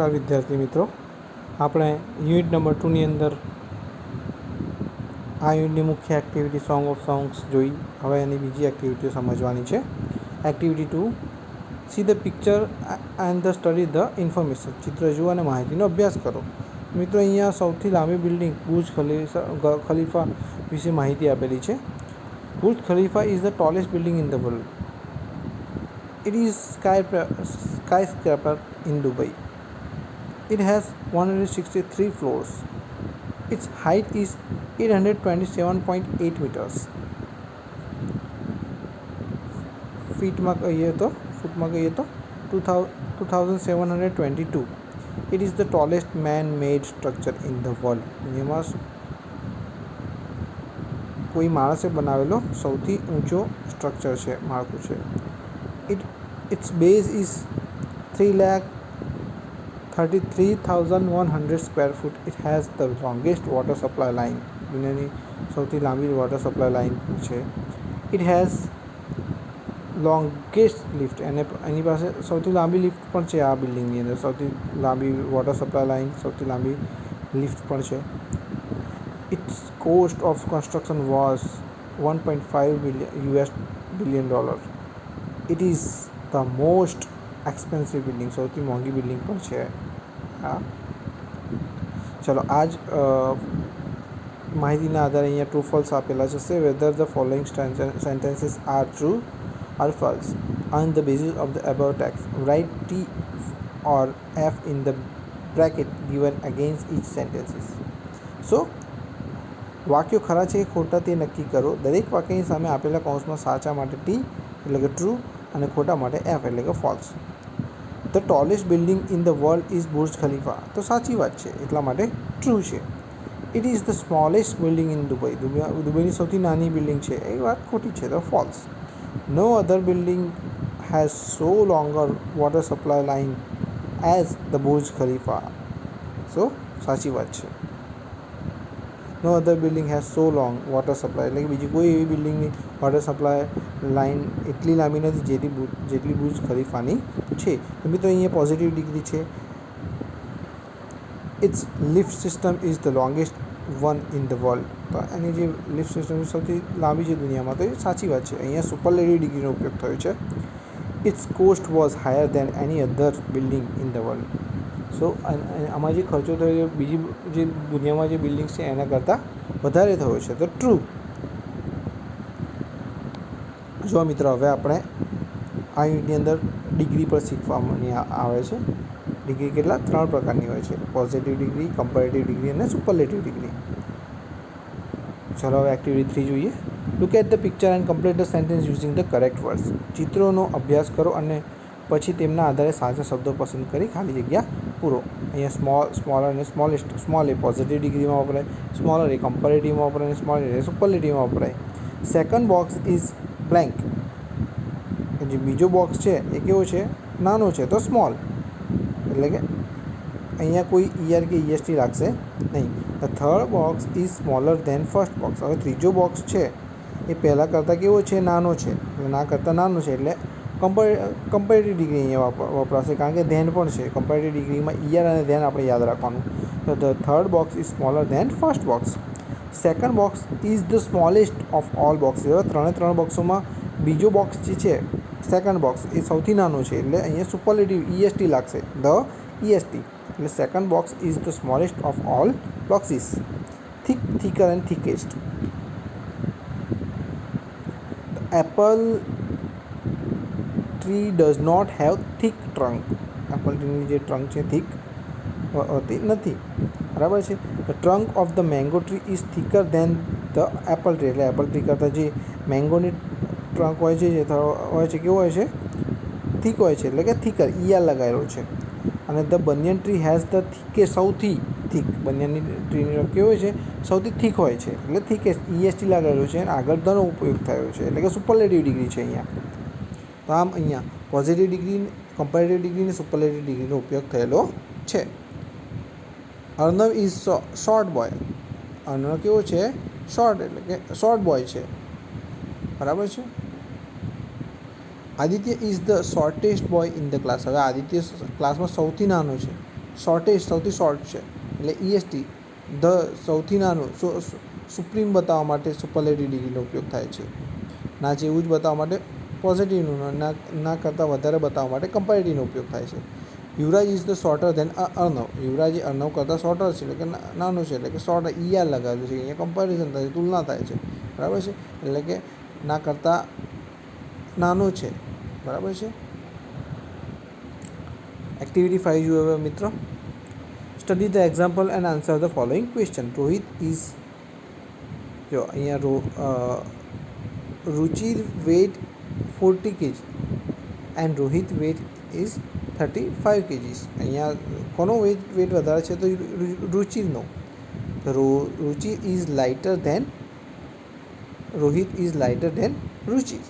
નમસ્કાર વિદ્યાર્થી મિત્રો, આપણે યુનિટ નંબર 2 ની અંદર આ યુનિટની મુખ્ય એક્ટિવિટી સોંગ ઓફ સોંગ્સ જોઈ. હવે એની બીજી એક્ટિવિટીઓ સમજવાની છે. Activity 2, see the picture and the study the information. ચિત્ર જુઓ અને માહિતીનો અભ્યાસ કરો. મિત્રો, અહીંયા સૌથી લાંબી બિલ્ડિંગ બુર્જ ખલીફા વિશે માહિતી આપેલી છે. Burj Khalifa is the tallest building in the world. It is skyscraper in Dubai. It has 163 floors. Its height is 827.8 meters. ફૂટમાં કહીએ તો 2722. It is the tallest man-made structure in the world. જેમાં કોઈ માણસે બનાવેલો સૌથી ઊંચો સ્ટ્રક્ચર છે, માળખું છે. Its base is 333,100 square foot. It has the longest water supply line. દુનિયાની સૌથી લાંબી વોટર સપ્લાય લાઇન છે. It has longest lift. એની પાસે સૌથી લાંબી લિફ્ટ પણ છે. આ બિલ્ડિંગની અંદર સૌથી લાંબી વોટર સપ્લાય લાઇન, સૌથી લાંબી લિફ્ટ પણ છે. Its cost of construction was $1.5 billion. It is the most expensive building. સૌથી મોંઘી બિલ્ડિંગ પણ છે આ. ચલો, આ જ માહિતીના આધારે અહીંયા ટ્રુ ફોલ્સ આપેલા છે. Whether the following sentences are true or false on the basis of the above text. Write T or F in the bracket given against each sentences. So, વાક્યો ખરા છે કે ખોટા તે નક્કી કરો. દરેક વાક્યની સામે આપેલા કૌંસમાં સાચા માટે ટી એટલે કે ટ્રુ અને ખોટા માટે એફ એટલે કે false. The tallest building in the world is Burj Khalifa. તો સાચી વાત છે, એટલા માટે ટ્રુ છે. It is the smallest building in Dubai. દુબઈની સૌથી નાની બિલ્ડિંગ છે, એ વાત ખોટી છે, તો false. No other building has so longer water supply line as the Burj Khalifa. So, સાચી વાત છે. No other building has so long water supply. એટલે કે બીજી કોઈ એવી બિલ્ડિંગની વોટર સપ્લાય લાઇન એટલી લાંબી નથી જેટલી બુર્જ ખલીફાની છે. તો મિત્રો, અહીંયા પોઝિટિવ ડિગ્રી છે. It's lift system is the longest one in the world. તો એની જે લિફ્ટ સિસ્ટમ સૌથી લાંબી છે દુનિયામાં, તો એ સાચી વાત છે. અહીંયા સુપરલેટિવ ડિગ્રીનો ઉપયોગ થયો છે. Its cost was higher than any other building in the world. So આમાં જે ખર્ચો થયો છે બીજી જે દુનિયામાં જે બિલ્ડિંગ્સ છે એના કરતાં વધારે થયો છે, તો ટ્રુ. જો મિત્રો, હવે આપણે આ યુનિટની અંદર ડિગ્રી પર શીખવાની આવે છે. ડિગ્રી કેટલા 3 પ્રકારની હોય છે: પોઝિટિવ ડિગ્રી, કમ્પેરેટિવ ડિગ્રી અને સુપરલેટિવ ડિગ્રી. ચલો, હવે એક્ટિવિટી 3 જોઈએ. Look at the picture and complete the sentence using the correct words. ચિત્રોનો અભ્યાસ કરો અને પછી તેમના આધારે સાચા શબ્દો પસંદ કરી ખાલી જગ્યા પૂરો. અહીંયા સ્મોલર અને સ્મોલેસ્ટ. સ્મોલ એ પોઝિટિવ ડિગ્રીમાં વપરાય, સ્મોલર એ કમ્પેરેટિવમાં વપરાય અને સ્મોલર એ સુપરલેટિવમાં વપરાય. Second box is blank. જે બીજો બોક્સ છે એ કેવો છે? નાનો છે, તો સ્મોલ. એટલે કે અહીંયા કોઈ ER કે EST લાગશે નહીં. The third box is smaller than first box. હવે ત્રીજો બોક્સ છે એ પહેલાં કરતાં કેવો છે? નાનો છે. એટલે ના કરતાં નાનો છે એટલે કમ્પેરેટિવ ડિગ્રી અહીંયા વપરાશે, કારણ કે ધેન પણ છે. કમ્પેરેટિવ ડિગ્રીમાં ER અને ધેન આપણે યાદ રાખવાનું. તો the third box is smaller than first box. Second box is the smallest of all box. હવે 3 બોક્સોમાં બીજો બોક્સ જે છે સેકન્ડ બોક્સ એ સૌથી નાનો છે, એટલે અહીંયા સુપરલેટિવ EST લાગશે. ધ EST એટલે second box is the smallest of all boxes. Thicker and thickest. Apple tree does not have thick trunk. Apple ટ્રીની જે ટ્રંક છે થિક હોતી નથી, બરાબર છે. The trunk of the mango tree is thicker than the apple tree. એટલે apple tree કરતાં જે મેંગોની ટ્રંક હોય છે કેવો હોય છે? થીક હોય છે, એટલે કે થીકર ER લગાવેલો છે. અને the banyan tree has the thickest. સૌથી થીક બનિયનની ટ્રીની કેવો હોય છે? સૌથી થીક હોય છે, એટલે થીકેસ્ટ EST લાગેલો છે અને આગળ ધનો ઉપયોગ થયો છે, એટલે કે સુપરલેટિવ ડિગ્રી છે અહીંયા. તો આમ અહીંયા પોઝિટિવ ડિગ્રી, કમ્પેરેટિવ ડિગ્રી અને સુપરલેટિવ ડિગ્રીનો ઉપયોગ થયેલો છે. Arnav is short boy. Arnav કેવો છે? શોર્ટ, એટલે કે શોર્ટ બોય છે, બરાબર છે. Aditya is the shortest boy in the class. હવે આદિત્ય ક્લાસમાં સૌથી નાનો છે, શોર્ટેસ્ટ સૌથી શોર્ટ છે એટલે EST. ધ સૌથી નાનું સુપ્રીમ બતાવવા માટે સુપરલેટિવ ડિગ્રીનો ઉપયોગ થાય છે. ના જેવું જ બતાવવા માટે પોઝિટિવનું, ના કરતાં વધારે બતાવવા માટે કમ્પેરેટિવનો ઉપયોગ થાય છે. યુવરાજ is the shorter than Arnab. યુવરાજ એ અર્ણવ કરતાં શોર્ટર છે એટલે કે નાનું છે એટલે કે શોર્ટ ER લગાવેલું છે. અહીંયા કમ્પેરિઝન થાય છે, તુલના થાય છે, બરાબર છે, એટલે કે ના કરતાં નાનું છે, બરાબર છે. એક્ટિવિટી 5 જુઓ હવે મિત્રો. Study the example and answer the following question. Rohit is, જો અહીંયા Ruchir weight 40 kg and Rohit weight is 35 kg. અહીંયા કોનો વેટ વધારે છે? તો રુચિરનો. Ruchir is lighter than Rohit is lighter than Ruchir.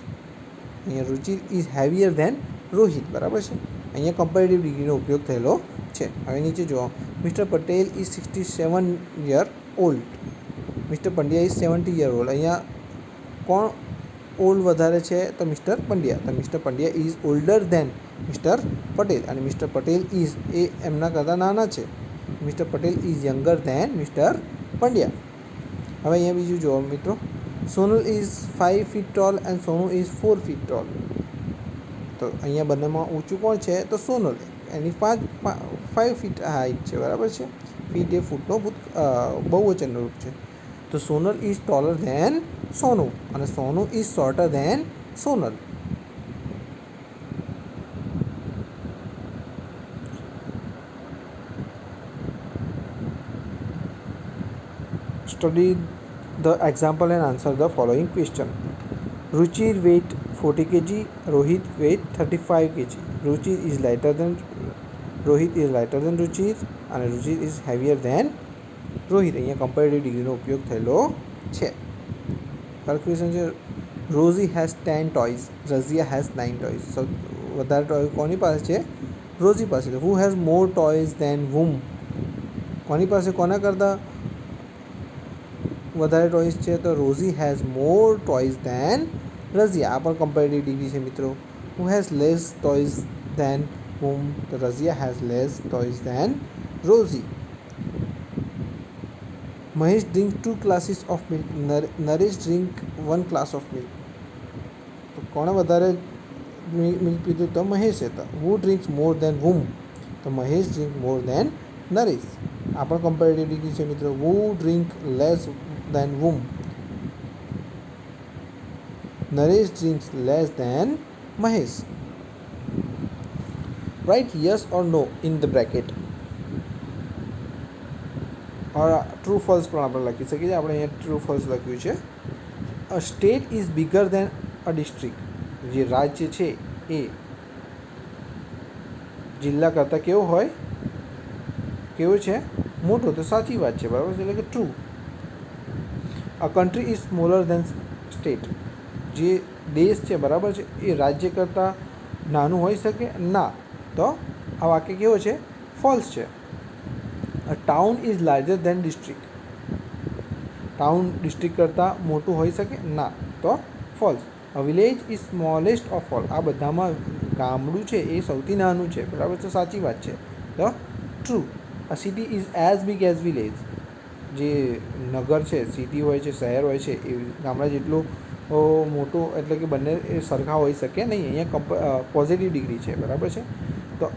અહીંયા Ruchir is heavier than Rohit, બરાબર છે. અહીંયા કમ્પેરેટિવ ડિગ્રીનો ઉપયોગ થયેલો છે. હવે નીચે જુઓ. Mister Patel is 67 year old. Mister Pandya is 70 year old. અહીંયા કોણ ઓલ્ડ વધારે છે? તો મિસ્ટર પંડ્યા. તો mister Pandya is older than mister Patel અને મિસ્ટર પટેલ ઇઝ એ એમના કરતાં નાના છે. Mister Patel is younger than mister Pandya. હવે અહીંયા બીજું જુઓ મિત્રો. Sonal is 5 feet tall and Sonu is 4 feet tall. તો અહીંયા બંનેમાં ઊંચું કોણ છે? તો સોનલ. એની 5 feet હાઇટ છે, બરાબર છે. ફીટ એ ફૂટનો બહુવચનનું રૂપ છે. તો Sonal is taller than Sonu અને Sonu is shorter than Sonal. Study the example and answer the following question. Ruchir weight 40 kg, Rohit weight 35 kg. Ruchir is lighter than Rohit is lighter than Ruchir and Ruchir is heavier than Rohit. અહીંયા comparative ડિગ્રીનો ઉપયોગ થયેલો છે. Question છે Rosie has 10 toys, Razia has 9 toys. વધારે toy કોની પાસે છે? રોઝી પાસે. Who has more toys than whom? કોની પાસે કોના કરતાં વધારે ટોયઝ છે? તો Rosie has more toys than Razia. આ પણ કમ્પેરેટિવ ડિગ્રી છે મિત્રો. Who has less toys than whom? તો Razia has less toys than Rosie. Mahesh drink 2 glasses of milk, Naresh drink 1 glass of milk. તો કોણે વધારે મિલ્ક પીધું? તો મહેશે. તો who drinks more than whom? તો Mahesh drink more than Naresh. આ પણ કમ્પેરેટિવ ડિગ્રી છે મિત્રો. Who drink less than whom? Naresh drinks less than Mahesh. Write yes or no in the bracket. True false પણ આપણે લખી શકીએ છીએ. આપણે અહીંયા ટ્રુ ફોલ્સ લખ્યું છે. A state is bigger than a district. જે રાજ્ય છે એ જિલ્લા કરતાં કેવો હોય? કેવું છે? મોટો. તો સાચી વાત છે, બરાબર છે, એટલે કે true. A country is smaller than state. જે દેશ છે, બરાબર છે, એ રાજ્ય કરતાં નાનું હોઈ શકે? ના. તો આ વાક્ય કેવો છે? ફોલ્સ છે. A town is larger than district. Town district કરતાં મોટું હોઈ શકે? ના. તો false. A village is smallest of all. આ બધામાં ગામડું છે એ સૌથી નાનું છે, બરાબર. તો સાચી વાત છે. તો true. A city is as big as village. જે નગર છે, સિટી હોય છે, શહેર હોય છે, એ ગામડા જેટલું મોટું, એટલે કે બંને એ સરખા હોઈ શકે નહીં. અહીંયા પોઝિટિવ ડિગ્રી છે, બરાબર છે. તો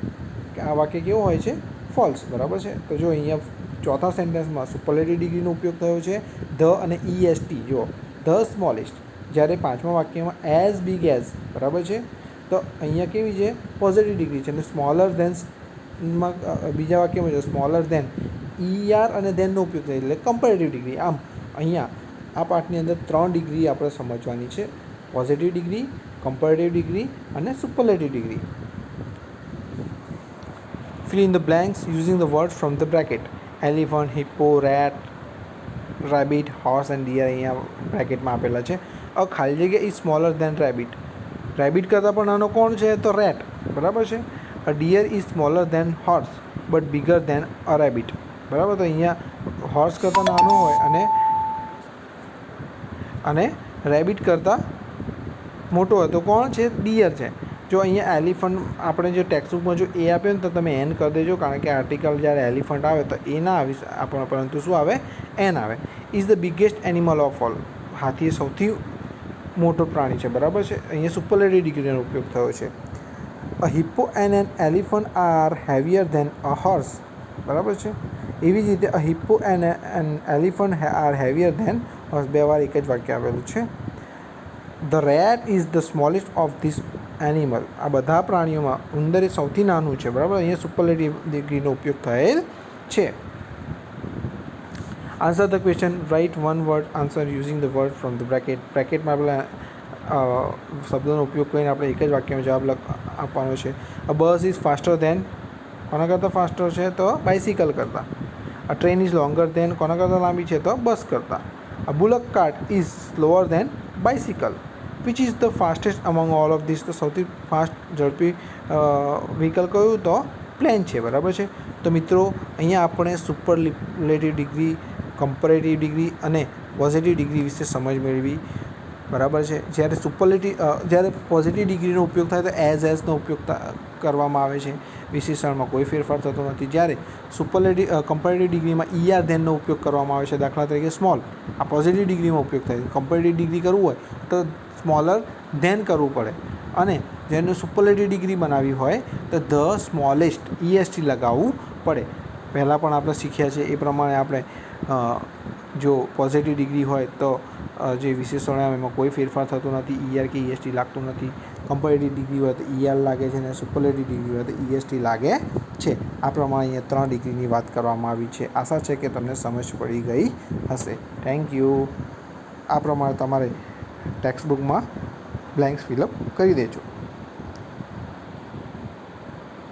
આ વાક્ય કેવું હોય છે? ફોલ્સ, બરાબર છે. તો જો અહીંયા ચોથા સેન્ટેન્સમાં સુપરલેટિવ ડિગ્રીનો ઉપયોગ થયો છે, ધ અને EST. જો ધ સ્મોલેસ્ટ. જ્યારે પાંચમા વાક્યમાં એઝ બિગ એઝ, બરાબર છે. તો અહીંયા કેવી છે? પોઝિટિવ ડિગ્રી છે. અને સ્મોલર ધેન બીજા વાક્યમાં જો સ્મોલર ધેન ER અને ધેનનો ઉપયોગ થાય એટલે કમ્પેરેટિવ ડિગ્રી. આમ અહીંયા આ પાઠની અંદર 3 ડિગ્રી આપણે સમજવાની છે. પોઝિટિવ ડિગ્રી, કમ્પેરેટિવ ડિગ્રી અને superlative degree. Fill in the blanks using the words from the bracket. Elephant, hippo, rat, rabbit, horse and deer અહીંયા બ્રેકેટમાં આપેલા છે. હવે ખાલી જગ્યા is smaller than rabbit. Rabbit કરતાં પણ નાનો કોણ છે? તો રેટ, બરાબર છે. A deer is smaller than horse but bigger than a rabbit, બરાબર. તો અહીંયા હોર્સ કરતાં નાનો હોય અને રેબિટ કરતાં મોટો હોય તો કોણ છે? ડિયર છે. જો અહીંયા એલિફન્ટ આપણે જે ટેક્સ્ટબુકમાં જો એ આપ્યો ને તો તમે એન કરી દેજો, કારણ કે આર્ટિકલ જ્યારે એલિફન્ટ આવે તો એ ના આવી આપણે, પરંતુ શું આવે, એન આવે. Is the biggest animal of all. હાથી એ સૌથી મોટો પ્રાણી છે, બરાબર છે. અહીંયા સુપરલેટિવ ડિગ્રીનો ઉપયોગ થયો છે. A hippo and an elephant are heavier than a horse, બરાબર છે. એવી જ રીતે a hippo and an elephant are heavier than horse, બે વાર એક જ વાક્ય આવેલું છે. The rat is the smallest of this animal. આ બધા પ્રાણીઓમાં ઉંદર એ સૌથી નાનું છે, બરાબર. અહીંયા સુપરલેટિવ ડિગ્રીનો ઉપયોગ થયેલ છે. Answer the question. Write one word answer using the word from the bracket. બ્રેકેટમાં આપણે શબ્દોનો ઉપયોગ કરીને આપણે એક જ વાક્યમાં જવાબ આપવાનો છે. A bus is faster than, કોના કરતાં ફાસ્ટર છે, તો બાઇસિકલ કરતાં. A train is longer than, કોના કરતાં લાંબી છે, તો બસ કરતાં. A bullock cart is slower than bicycle. Which is the fastest among all of this. તો સૌથી ફાસ્ટ ઝડપી વ્હીકલ કયું, તો પ્લેન છે, બરાબર છે. તો મિત્રો અહીંયા આપણે સુપરલેટિવ ડિગ્રી, કમ્પેરેટિવ ડિગ્રી અને પોઝિટિવ ડિગ્રી વિશે સમજ મેળવી, બરાબર છે. જ્યારે પોઝિટિવ ડિગ્રીનો ઉપયોગ થાય તો એઝનો ઉપયોગ કરવામાં આવે છે, વિશેષણમાં કોઈ ફેરફાર થતો નથી. જ્યારે કમ્પેરેટિવ ડિગ્રીમાં ઈઆર ધેનનો ઉપયોગ કરવામાં આવે છે. દાખલા તરીકે સ્મોલ, આ પોઝિટિવ ડિગ્રીમાં ઉપયોગ થાય છે. કમ્પેરેટિવ ડિગ્રી કરવું હોય તો સ્મોલર ધેન કરવું પડે, અને જેને સુપરલેટિવ ડિગ્રી બનાવવી હોય તો ધ સ્મોલેસ્ટ EST લગાવવું પડે. પહેલાં પણ આપણે શીખ્યા છે એ પ્રમાણે આપણે જો પોઝિટિવ ડિગ્રી હોય તો જે વિશેષણો આવે એમાં કોઈ ફેરફાર થતો નથી, ER કે EST લાગતું નથી. કમ્પેરેટિવ ડિગ્રી હોય તો ER લાગે છે, અને સુપરલેટિવ ડિગ્રી હોય તો EST લાગે છે. આ પ્રમાણે અહીંયા 3 ડિગ્રીની વાત કરવામાં આવી છે. આશા છે કે તમને સમજ પડી ગઈ હશે. Thank you. આ પ્રમાણે તમારે ટેક્સ્ટબુકમાં બ્લેન્ક્સ ફિલઅપ કરી દેજો.